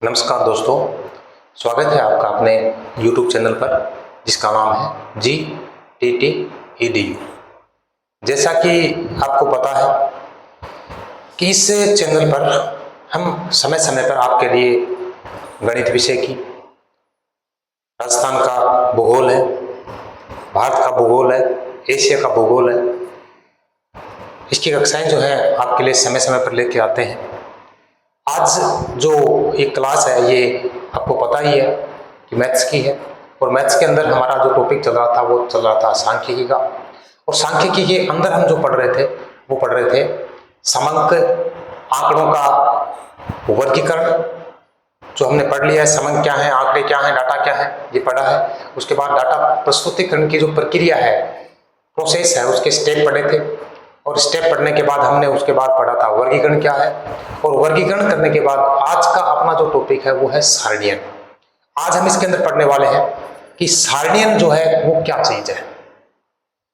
नमस्कार दोस्तों, स्वागत है आपका अपने YouTube चैनल पर जिसका नाम है GTT-EDU। जैसा कि आपको पता है कि इस चैनल पर हम समय समय पर आपके लिए गणित विषय की, राजस्थान का भूगोल है, भारत का भूगोल है, एशिया का भूगोल है, इसकी कक्षाएं जो है आपके लिए समय समय पर लेके आते हैं। आज जो एक क्लास है ये आपको पता ही है कि मैथ्स की है, और मैथ्स के अंदर हमारा जो टॉपिक चल रहा था वो चल रहा था सांख्यिकी का। और सांख्यिकी के अंदर हम जो पढ़ रहे थे वो पढ़ रहे थे समंक आंकड़ों का वर्गीकरण। जो हमने पढ़ लिया है समंक क्या है, आंकड़े क्या है, डाटा क्या है, ये पढ़ा है। उसके बाद डाटा प्रस्तुतिकरण की जो प्रक्रिया है, प्रोसेस है, उसके स्टेप पढ़े थे। और स्टेप पढ़ने के बाद हमने उसके बाद पढ़ा था वर्गीकरण क्या है। और वर्गीकरण करने के बाद आज का अपना जो टॉपिक है वो है सारणियन। आज हम इसके अंदर पढ़ने वाले हैं कि सारणियन जो है वो क्या चीज है,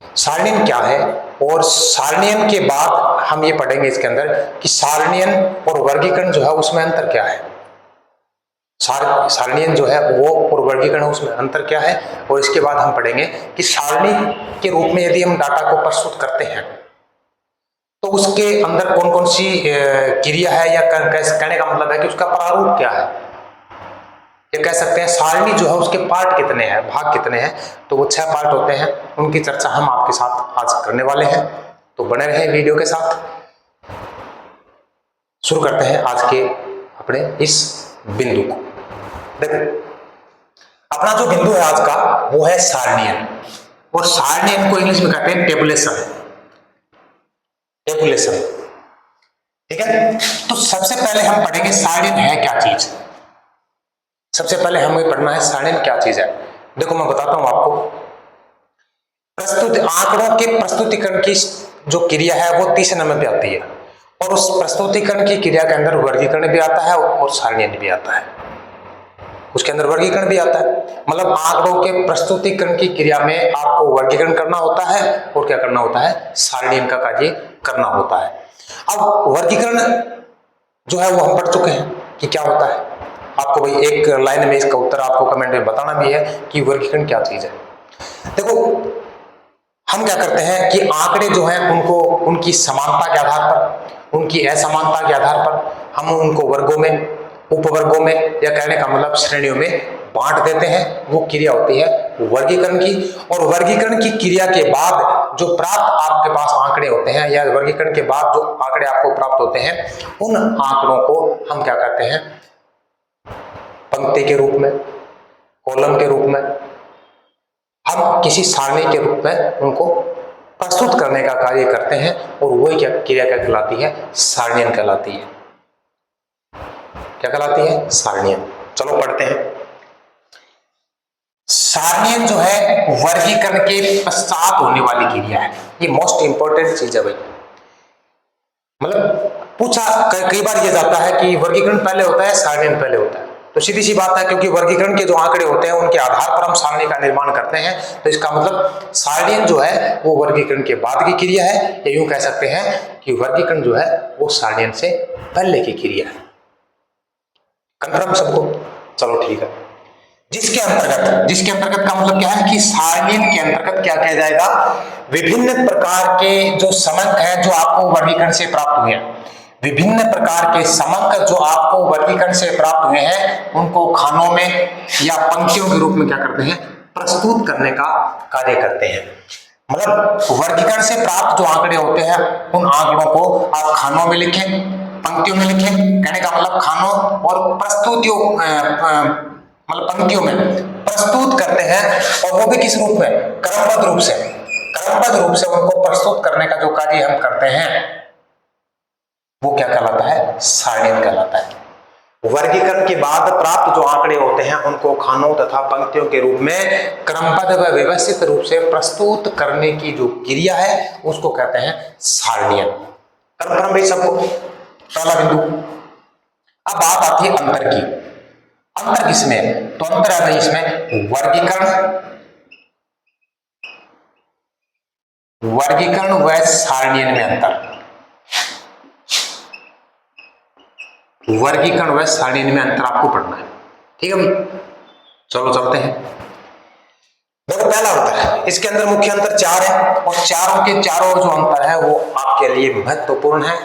सारणियन क्या है। और सारणियन के बाद हम ये पढ़ेंगे इसके अंदर कि सारणियन और वर्गीकरण जो है उसमें अंतर क्या है। सारणियन जो है वो और वर्गीकरण उसमें अंतर क्या है। और इसके बाद हम पढ़ेंगे कि सारणी के रूप में यदि हम डाटा को प्रस्तुत करते हैं तो उसके अंदर कौन कौन सी क्रिया है, या कहने का मतलब है कि उसका प्रारूप क्या है। ये कह सकते हैं सारणी जो है उसके पार्ट कितने हैं, भाग कितने हैं। तो वो 6 पार्ट होते हैं, उनकी चर्चा हम आपके साथ आज करने वाले हैं। तो बने रहें वीडियो के साथ। शुरू करते हैं आज के अपने इस बिंदु को। देखो, अपना जो बिंदु है आज का वो है सारणियन। और सारणियन को इंग्लिश में कहते हैं टेबुलेशन। टेबुलेशन, ठीक है। तो सबसे पहले हम पढ़ेंगे सारणियन है क्या चीज। सबसे पहले हमें पढ़ना है सारणियन क्या चीज है। देखो मैं बताता हूं आपको। आंकड़ों के प्रस्तुतिकरण की जो क्रिया है वो 30 नंबर पे आती है, और उस प्रस्तुतिकरण की क्रिया के अंदर वर्गीकरण भी आता है और सारणियन भी आता है। उसके अंदर वर्गीकरण भी आता है, मतलब आंकड़ों के प्रस्तुतिकरण की क्रिया में आपको वर्गीकरण करना होता है और क्या करना होता है, सारणियन का कार्य करना होता है। अब वर्गीकरण जो है वो हम पढ़ चुके हैं कि क्या होता है। आपको भाई एक लाइन में इसका उत्तर आपको कमेंट में बताना भी है कि वर्गीकरण क्या चीज है। देखो, हम क्या करते हैं कि आंकड़े जो हैं उनको उनकी समानता के आधार पर, उनकी असमानता के आधार पर हम उनको वर्गों में, उपवर्गों में, या कहने का मतलब श्रेणियों में बांट देते हैं। वो क्रिया होती है वर्गीकरण की। और वर्गीकरण की क्रिया के बाद जो प्राप्त आपके पास आंकड़े होते हैं, या वर्गीकरण के बाद जो आंकड़े आपको प्राप्त होते हैं, उन आंकड़ों को हम क्या कहते हैं, पंक्ति के रूप में, कॉलम के रूप में, हम किसी सारणी के रूप में उनको प्रस्तुत करने का कार्य करते हैं। और वही क्या क्रिया क्या कहलाती है, सारणियन कहलाती है। क्या कहलाती है, सारणियन। चलो पढ़ते हैं। सारणियन जो है वर्गीकरण के पश्चात होने वाली क्रिया है। ये मोस्ट इंपॉर्टेंट चीज है भाई। मतलब पूछा कई बार ये जाता है कि वर्गीकरण पहले होता है सारणियन पहले होता है। तो सीधी सी बात है, क्योंकि वर्गीकरण के जो आंकड़े होते हैं उनके आधार पर हम सारणी का निर्माण करते हैं। तो इसका मतलब सारणियन जो है वो वर्गीकरण के बाद की क्रिया है, या यूं कह सकते हैं कि वर्गीकरण जो है वो सारणियन से पहले की क्रिया है। कंफर्म सबको? चलो ठीक है। जिसके अंतर्गत का मतलब क्या है कि सारणियन के अंतर्गत क्या कहा जाएगा, विभिन्न प्रकार के जो समंक है जो आपको वर्गीकरण से प्राप्त हुए हैं, विभिन्न प्रकार के समंक जो आपको वर्गीकरण से प्राप्त हुए हैं, उनको खानों में या पंक्तियों के रूप में क्या करते हैं, प्रस्तुत करने का कार्य करते हैं। मतलब वर्गीकरण से प्राप्त जो आंकड़े होते हैं उन आंकड़ों को आप खानों में लिखें, पंक्तियों में लिखें। कहने का मतलब खानों और प्रस्तुतियों मतलब पंक्तियों में प्रस्तुत करते हैं, और वो भी किस रूप में, क्रमबद्ध रूप से। क्रमबद्ध रूप से उनको प्रस्तुत करने का जो कार्य हम करते हैं वो क्या कहलाता है, सारणियन कहलाता है। वर्गीकरण के बाद प्राप्त जो आंकड़े होते हैं उनको खानों तथा पंक्तियों के रूप में क्रमबद्ध व व्यवस्थित रूप से प्रस्तुत करने की जो क्रिया है उसको कहते हैं सारणियन। कंफर्म भाई सबको? पहला बिंदु। अब बात आती है अंतर की। अंतर किसमें? तो अंतर है भाई इसमें वर्गीकरण व सारणियन में अंतर। वर्गीकरण व सारणीयन में अंतर आपको पढ़ना है। ठीक है भाई, चलो चलते हैं। देखो पहला अंतर, इसके अंदर मुख्य अंतर 4 है और चारों के चारों जो अंतर है वो आपके लिए महत्वपूर्ण है,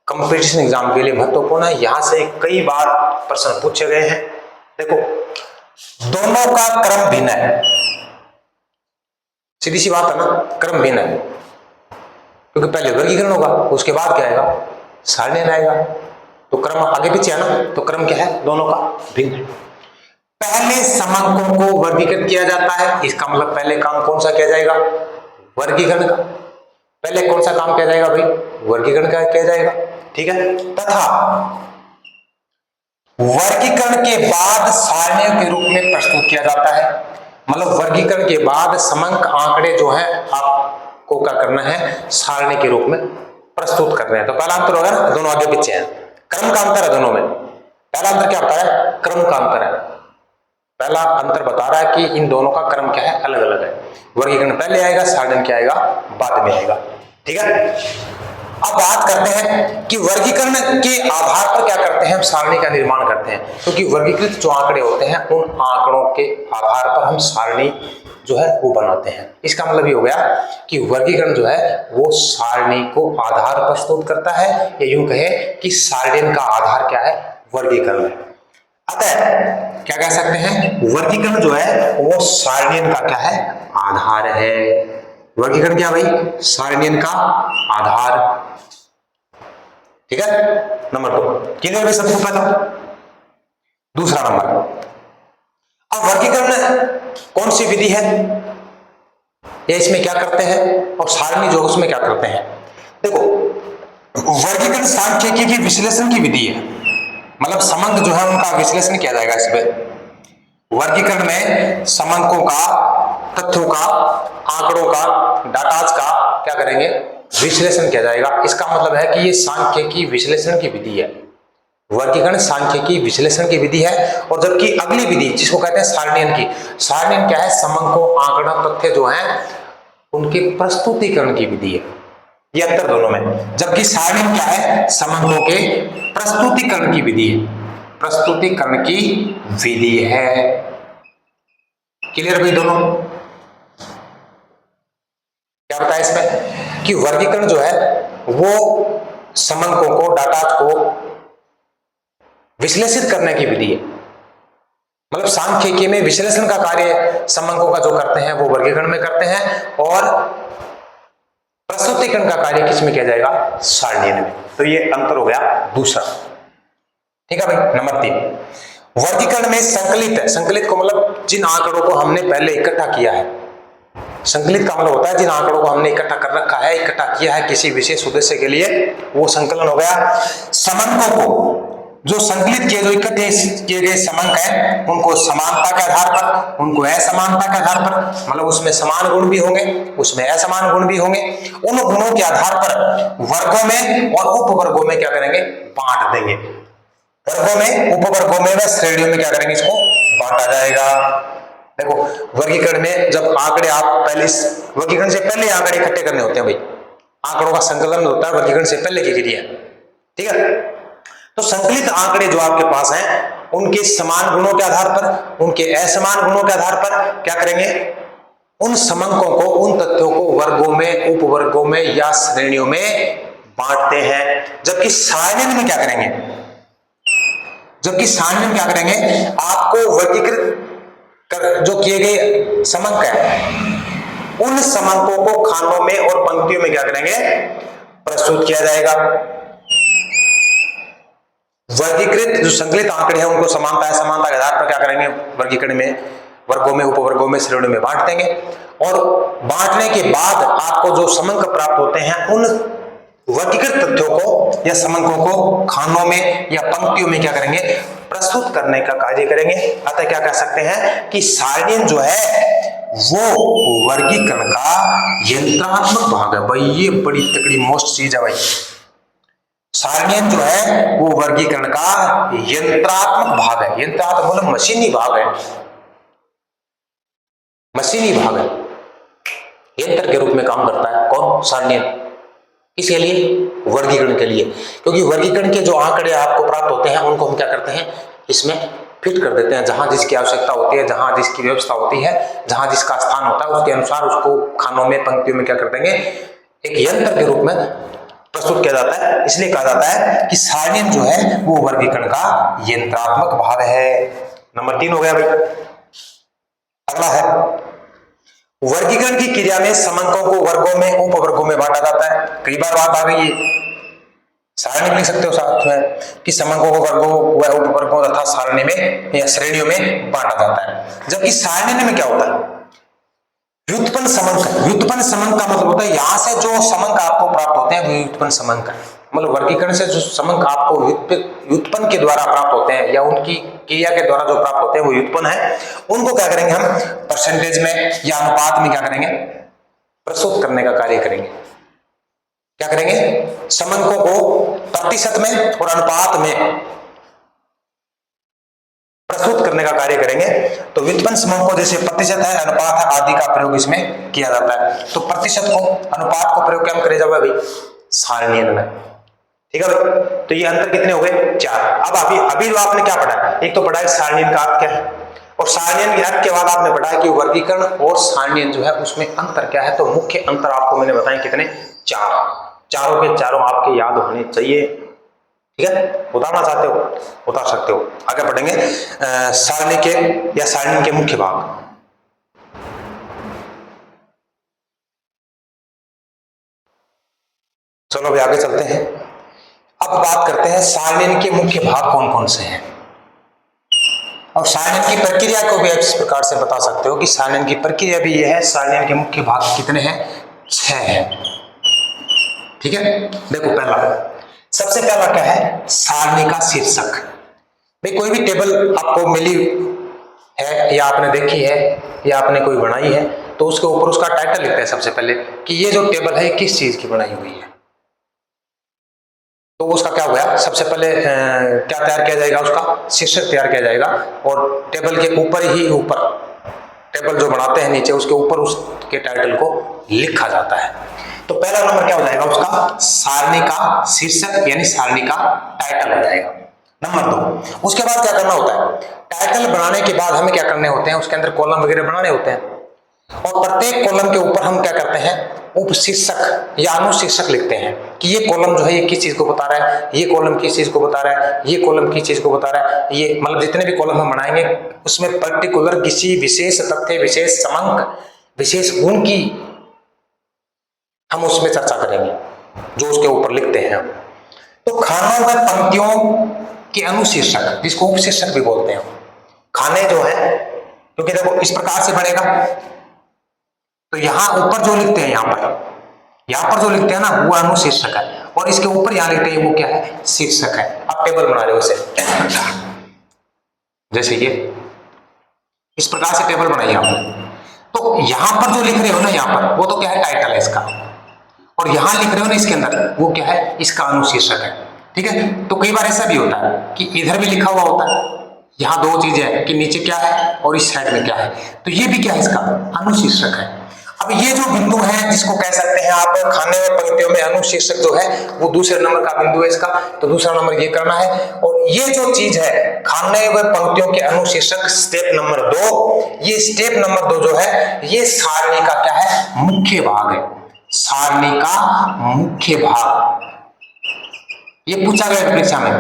कंपटीशन एग्जाम के लिए महत्वपूर्ण है। यहां से कई बार प्रश्न पूछे गए हैं। देखो, दोनों का क्रम भिन्न है, सीधी सी बात है ना, क्रम भिन्न है, क्योंकि पहले वर्गीकरण होगा, उसके बाद क्या आएगा, सारणीयन आएगा, तो क्रम आगे पीछे है ना, तो क्रम क्या है, दोनों का भिन्न है। पहले समंकों को वर्गीकृत किया जाता है, इसका मतलब पहले काम कौन सा किया जाएगा, वर्गीकरण का। पहले कौन सा काम किया जाएगा भाई, वर्गीकरण का किया जाएगा। ठीक है, तथा वर्गीकरण के बाद सारणियों के रूप में प्रस्तुत किया जाता है। मतलब वर्गीकरण के बाद समंक आंकड़े जो है आपको क्या करना है, सारणी के रूप में प्रस्तुत करने हैं। तो पहला अंतर होगा ना, दोनों आगे पीछे हैं, क्रम का अंतर है दोनों में। पहला अंतर क्या होता है, क्रम का अंतर है। पहला अंतर बता रहा है कि इन दोनों का क्रम क्या है, अलग अलग है। वर्गीकरण पहले आएगा, सारणीयन क्या आएगा, बाद में आएगा। ठीक है, अब बात करते हैं कि वर्गीकरण के आधार पर क्या करते हैं, हम सारणी का निर्माण करते हैं। क्योंकि वर्गीकृत जो आंकड़े होते हैं उन आंकड़ों के आधार पर हम सारणी जो है वो बनाते हैं। इसका मतलब ये हो गया कि वर्गीकरण जो है वो सारणी को आधार प्रस्तुत करता है, या यूं कहे कि सारणीयन का आधार क्या है, वर्गीकरण है। अतः क्या कह सकते हैं, वर्गीकरण जो है वो सारणीयन का क्या है, आधार है। वर्गीकरण क्या भाई, सारणीयन का आधार। ठीक है, नंबर 2 क्लियर है सबको पहला। दूसरा नंबर, अब वर्गीकरण कौन सी विधि है, या इसमें क्या करते हैं, और सारणी जो उसमें क्या करते हैं। देखो, वर्गीकरण सांख्यिकी की विश्लेषण की विधि है, मतलब समंक जो है उनका विश्लेषण किया जाएगा इसमें। वर्गीकरण में समंकों का, तथ्यों का, आंकड़ों का, डाटाज का क्या करेंगे, विश्लेषण किया जाएगा। इसका मतलब है कि ये सांख्यिकी विश्लेषण की विधि है। वर्गीकरण सांख्यिकी विश्लेषण की विधि है, और जबकि अगली विधि जिसको कहते हैं सारणीयन की, सारणीयन क्या है, समंकों, आंकड़ा, तथ्य जो हैं उनके प्रस्तुतिकरण की विधि है। ये अंतर दोनों में। जबकि सारणीयन क्या है, समंकों के प्रस्तुतिकरण की विधि है, प्रस्तुतिकरण की विधि है। क्लियर भाई दोनों। क्या बताया इसमें कि वर्गीकरण जो है वो समंकों को, डाटा को विश्लेषित करने की विधि है। मतलब सांख्यिकी में विश्लेषण का कार्य समंकों का जो करते हैं वो वर्गीकरण में करते हैं, और प्रस्तुतिकरण का कार्य किस में किया जाएगा, सारणीयन में। तो ये अंतर हो गया दूसरा। ठीक है भाई, नंबर 3, वर्गीकरण में संकलित है। संकलित को मतलब जिन आंकड़ों को हमने पहले इकट्ठा किया है, संकलित का मतलब होता है जिन आंकड़ों को हमने इकट्ठा कर रखा है, इकट्ठा किया है किसी विशेष उद्देश्य के लिए, वो संकलन हो गया। समंकों को जो संकलित किए, जो इकट्ठे किए गए समंक हैं, उनको समानता के आधार पर, उनको असमानता के आधार पर, मतलब उसमें समान गुण भी होंगे, उसमें असमान गुण भी होंगे, उन गुणों के आधार पर वर्गों में और उपवर्गों में क्या करेंगे, बांट देंगे। वर्गों में, उपवर्गों में व श्रेणियों में क्या करेंगे, इसको बांटा जाएगा। देखो, वर्गीकरण में जब आंकड़े आप पहले, वर्गीकरण से पहले आंकड़े इकट्ठे करने होते हैं भाई, आंकड़ों का संकलन होता है वर्गीकरण से पहले की क्रिया। ठीक है, तो संकलित आंकड़े जो आपके पास हैं उनके समान गुणों के आधार पर, उनके असमान गुणों के आधार पर क्या करेंगे, उन समंकों को, उन तथ्यों को वर्गों में, उपवर्गों में या श्रेणियों में बांटते हैं। जबकि सारणीयन में क्या करेंगे, जबकि सारणीयन में क्या करेंगे, आपको वर्गीकृत जो किए गए समंक है उन समंकों को खानों में और पंक्तियों में क्या करेंगे, प्रस्तुत किया जाएगा। वर्गीकृत जो संकलित आंकड़े हैं उनको समानता है, समानता के आधार पर क्या करेंगे, वर्गीकरण में वर्गों में, उपवर्गों में, श्रेणियों में बांट देंगे। और बांटने के बाद आपको जो समंक प्राप्त होते हैं उन वर्गीकृत तथ्यों को या समंकों को खानों में या पंक्तियों में क्या करेंगे, प्रस्तुत करने का कार्य करेंगे। अतः क्या कह सकते हैं कि सारणीयन जो है वो वर्गीकरण का यंत्रात्मक भाग है। भाई ये बड़ी तगड़ी मोस्ट चीज है भाई, सारणीयन जो है वो वर्गीकरण का यंत्रात्मक भाग है। यंत्रात्मक मतलब मशीनी भाग है, मशीनी भाग है, यंत्र के रूप में काम करता है। कौन, सारणीयन। किसके लिए? वर्गीकरण के लिए। क्योंकि वर्गीकरण के जो आंकड़े आपको प्राप्त होते हैं उनको हम क्या करते हैं, इसमें फिट कर देते हैं, जहां जिसकी आवश्यकता होती है, जहां जिसकी व्यवस्था होती है, जहां जिसका स्थान होता है, उसके अनुसार उसको खानों में, पंक्तियों में क्या कर देंगे, एक यंत्र के रूप में प्रस्तुत किया जाता है। इसलिए कहा जाता है कि सारणियन जो है वो वर्गीकरण का यंत्रात्मक भाग है। नंबर 3 हो गया भाई। अगला है, वर्गीकरण की क्रिया में समंकों को वर्गों में, उपवर्गों में बांटा जाता है। कई बार बात आ गई है, सारणी में लिख सकते हो साथ में कि समंकों को वर्गों व उपवर्गों तथा सारणी में या श्रेणियों में बांटा जाता है। जबकि सारणी में क्या होता है, व्युत्पन्न समंक। व्युत्पन्न समंक का मतलब होता है यहां से जो समंक आपको प्राप्त होते हैं वो व्युत्पन्न समंक है। मतलब वर्गीकरण से जो समंक आपको व्युत्पन्न के द्वारा प्राप्त होते हैं या उनकी क्रिया के द्वारा जो प्राप्त होते हैं वो व्युत्पन्न है। उनको क्या करेंगे हम परसेंटेज में या अनुपात में क्या करेंगे, प्रस्तुत करने का कार्य करेंगे। क्या करेंगे, समंकों को प्रतिशत में और अनुपात में प्रस्तुत करने का कार्य करेंगे। तो व्युत्पन्न समंकों जैसे प्रतिशत है, अनुपात है, आदि का प्रयोग इसमें किया जाता है। तो प्रतिशत को, अनुपात को प्रयोग क्या करे जाएगा भाई, सारणियन में। ठीक है भाई, तो ये अंतर कितने हो गए, 4। अब अभी जो आपने क्या पढ़ा है, एक तो पढ़ा है सारणियन का अर्थ क्या है, और सारणियन के अर्थ के बाद आपने पढ़ा है कि वर्गीकरण और सारणियन जो है उसमें अंतर क्या है। तो मुख्य अंतर आपको मैंने बताए कितने, 4। चारों के चारों आपके याद होने चाहिए। ठीक है, उतारना चाहते हो उतार सकते हो। आगे पढ़ेंगे सारणी के या सारणी के मुख्य भाग। चलो अभी आगे चलते हैं। अब बात करते हैं सारणी के मुख्य भाग कौन कौन से हैं, और सारणी की प्रक्रिया को भी इस प्रकार से बता सकते हो कि सारणी की प्रक्रिया भी यह है। सारणी के मुख्य भाग कितने हैं, 6 हैं। ठीक है, देखो पहला, सबसे पहला क्या है, सारणी का शीर्षक। भाई कोई भी टेबल आपको मिली है या आपने देखी है या आपने कोई बनाई है तो उसके ऊपर उसका टाइटल लिखते हैं सबसे पहले कि ये जो टेबल है किस चीज की बनाई हुई है। तो उसका क्या हुआ, सबसे पहले क्या तैयार किया जाएगा, उसका शीर्षक तैयार किया जाएगा। और टेबल के ऊपर टेबल जो बनाते हैं नीचे उसके ऊपर उसके टाइटल को लिखा जाता है। तो पहला नंबर क्या हो जाएगा उसका, सारणी का शीर्षक यानी सारणी का टाइटल हो जाएगा। नंबर 2, उसके बाद क्या करना होता है, टाइटल बनाने के बाद हमें क्या करने होते हैं, उसके अंदर कॉलम वगैरह बनाने होते हैं। और प्रत्येक कॉलम के ऊपर हम क्या करते हैं, उपशीर्षक या अनुशीर्षक लिखते हैं कि ये कॉलम जो है ये किस चीज को बता रहा है, ये कॉलम किस चीज को बता रहा है, ये कॉलम किस चीज को बता रहा है। ये मतलब जितने भी कॉलम हम बनाएंगे उसमें पर्टिकुलर किसी विशेष तथ्य, विशेष समंक, विशेष गुण की हम उसमें चर्चा करेंगे जो उसके ऊपर लिखते हैं। तो खानों व पंक्तियों के अनुशीर्षक जिसको उपशीर्षक भी बोलते हैं, खाने जो है, क्योंकि देखो इस प्रकार से बनेगा। तो यहां ऊपर जो लिखते हैं, यहां पर जो लिखते हैं ना वो अनुशीर्षक है, और इसके ऊपर यहां लिखते हैं वो क्या है, शीर्षक है। आप टेबल बना रहे हो इसे, जैसे ये इस प्रकार से टेबल बनाइए आपने। तो यहां पर जो लिख रहे हो ना, यहां पर वो तो क्या है, टाइटल है इसका, और यहां लिख रहे हो ना इसके अंदर वो क्या है, इसका अनुशीर्षक है। ठीक है, तो कई बार ऐसा भी होता है कि इधर भी लिखा हुआ होता है, यहां 2 चीजें हैं कि नीचे क्या है और इस साइड में क्या है, तो ये भी क्या है, इसका अनुशीर्षक है। अब ये जो बिंदु है जिसको कह सकते हैं आप खाने में पंक्तियों में अनुशीर्षक जो है वो दूसरे नंबर का बिंदु है इसका, तो दूसरा नंबर ये करना है। और ये जो चीज है खाने व पंक्तियों के अनुशीर्षक, स्टेप नंबर 2, ये स्टेप नंबर 2 जो है ये सारणी का क्या है, मुख्य भाग है। सारणी का मुख्य भाग, ये पूछा गया परीक्षा में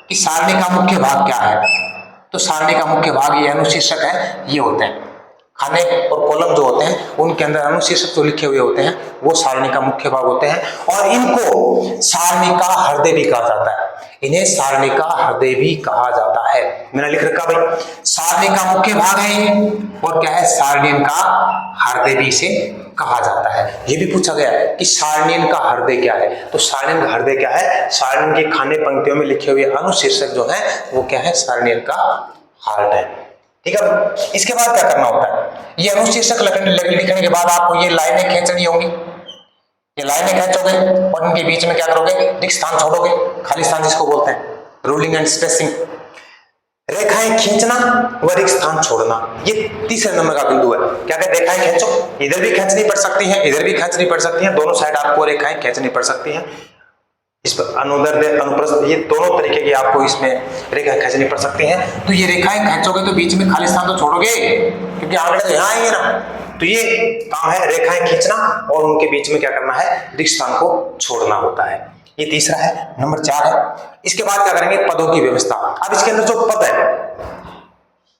कि सारणी का मुख्य भाग क्या है। तो सारणी का मुख्य भाग ये अनुशीर्षक है, ये होते हैं खाने और कॉलम जो होते हैं उनके अंदर अनुशीर्षक जो लिखे हुए होते हैं वो सारणी का मुख्य भाग होते हैं। और इनको सारणी का हृदय भी कहा जाता है, इन्हें सारणी का हृदय भी कहा जाता है। मैंने लिख रखा भाई, सारणी का मुख्य भाग है ये, और क्या है, सारणियन का हृदय भी इसे कहा जाता है। ये भी पूछा गया है कि सारणियन का हृदय क्या है, तो सारणियन का हृदय क्या है, सारणियन के खाने पंक्तियों में लिखे हुए अनुशीर्षक जो है वो क्या है, सारणियन का हार्ट है। ठीक है, इसके बाद क्या करना होता है, ये अनुशीर्षक लिखने के बाद आपको ये लाइनें खींचनी होंगी। ये लाइनें खींचोगे और इनके बीच में क्या करोगे, रिक्त स्थान छोड़ोगे, खाली स्थान जिसको बोलते हैं, रूलिंग एंड स्पेसिंग। रेखाएं खींचना व रिक्त स्थान छोड़ना, ये तीसरे नंबर का बिंदु है। क्या कहते हैं? रेखाएं खींचो, इधर भी खींचनी पड़ सकती हैं, इधर भी खींचनी पड़ सकती हैं, दोनों साइड आपको रेखाएं खींचनी पड़ सकती हैं। इस पर अनुदैर्ध्य अनुप्रस्थ ये दोनों तरीके की आपको इसमें रेखाएं खींचनी पड़ सकती हैं। तो ये रेखाएं खींचोगे तो बीच में खाली स्थान तो छोड़ोगे, क्योंकि आंकड़े तो यहाँ आएंगे ना। तो ये काम है रेखाएं खींचना और उनके बीच में क्या करना है? रिक्त स्थान को छोड़ना होता है। ये तीसरा है। नंबर 4 है। इसके बाद क्या करेंगे? पदों की व्यवस्था। अब इसके अंदर जो पद है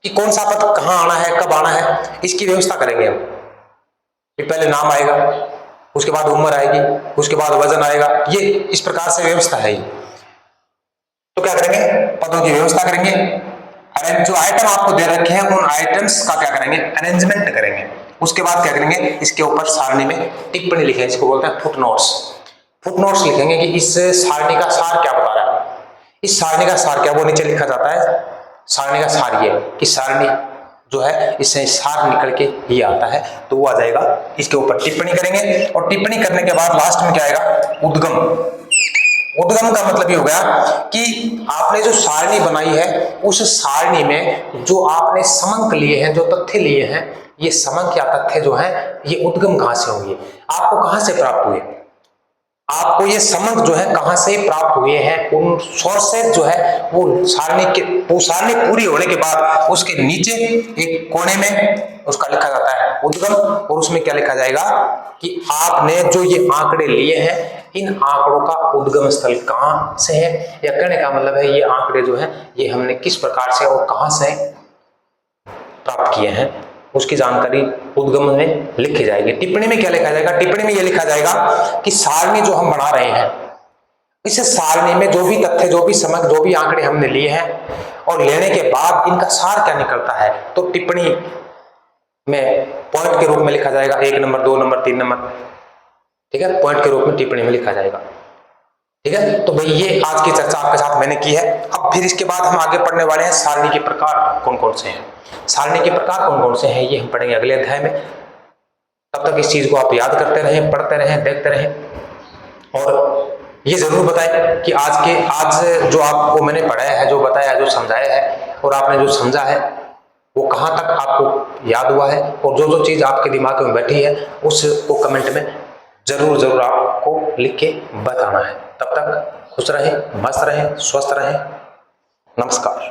कि कौन सा पद कहां आना है, कब आना है, इसकी व्यवस्था करेंगे हम। कि पहले नाम आएगा, उसके बाद उम्र आएगी, उसके बाद वजन आएगा, ये इस प्रकार से व्यवस्था है। तो क्या करेंगे? पदों की व्यवस्था करेंगे। जो आइटम आपको दे रखे हैं उन आइटम्स का क्या करेंगे? अरेंजमेंट करेंगे। उसके बाद क्या करेंगे? इसके ऊपर सारणी में टिप्पणी लिखेंगे, इसको बोलते हैं फुटनोट्स। फुटनोट्स लिखेंगे कि इस सारणी का सार क्या बता रहा है, इस सारणी का सार क्या, वो नीचे लिखा जाता है। सारणी का सार ये कि सारणी जो है इससे सार निकल के ही आता है, तो वो आ जाएगा। इसके ऊपर टिप्पणी करेंगे और टिप्पणी करने के बाद लास्ट में क्या आएगा? उद्गम। उद्गम का मतलब ये हो गया कि आपने जो सारणी बनाई है उस सारणी में जो आपने समंक लिए हैं, जो तथ्य लिए हैं, ये समंक या तथ्य जो है ये उद्गम कहां से होंगे, आपको कहां से प्राप्त हुए, आपको ये समंक जो है कहां से प्राप्त हुए हैं, उन सोर्सेज जो है वो सारणी पूरी होने के बाद उसके नीचे एक कोने में उसका लिखा जाता है उद्गम, और उसमें क्या लिखा जाएगा कि आपने जो ये आंकड़े लिए हैं इन आंकड़ों का उद्गम स्थल कहां से है, या कहने का मतलब है ये आंकड़े जो है ये हमने किस प्रकार से और कहां से प्राप्त किए हैं, उसकी जानकारी उद्गम में लिखी जाएगी। टिप्पणी में क्या लिखा जाएगा? टिप्पणी में यह लिखा जाएगा कि सारणी जो हम बना रहे हैं, इस सारणी में जो भी तथ्य, जो भी समक, जो भी आंकड़े हमने लिए हैं और लेने के बाद इनका सार क्या निकलता है, तो टिप्पणी में पॉइंट के रूप में लिखा जाएगा। 1 नंबर, 2 नंबर, 3 नंबर, ठीक है, पॉइंट के रूप में टिप्पणी में लिखा जाएगा। ठीक है, तो भाई ये आज की चर्चा आपके साथ मैंने की है। अब फिर इसके बाद हम आगे पढ़ने वाले हैं सारणी के प्रकार कौन कौन से हैं। सारणी के प्रकार कौन कौन से हैं ये हम पढ़ेंगे अगले अध्याय में। तब तक इस चीज को आप याद करते रहें, पढ़ते रहें, देखते रहें और ये जरूर बताएं कि आज जो आपको मैंने पढ़ाया है, जो बताया, जो समझाया है और आपने जो समझा है वो कहाँ तक आपको याद हुआ है, और जो जो चीज आपके दिमाग में बैठी है उसको कमेंट में जरूर आपको लिख के बताना है। तब तक खुश रहें, मस्त रहें, स्वस्थ रहें। नमस्कार।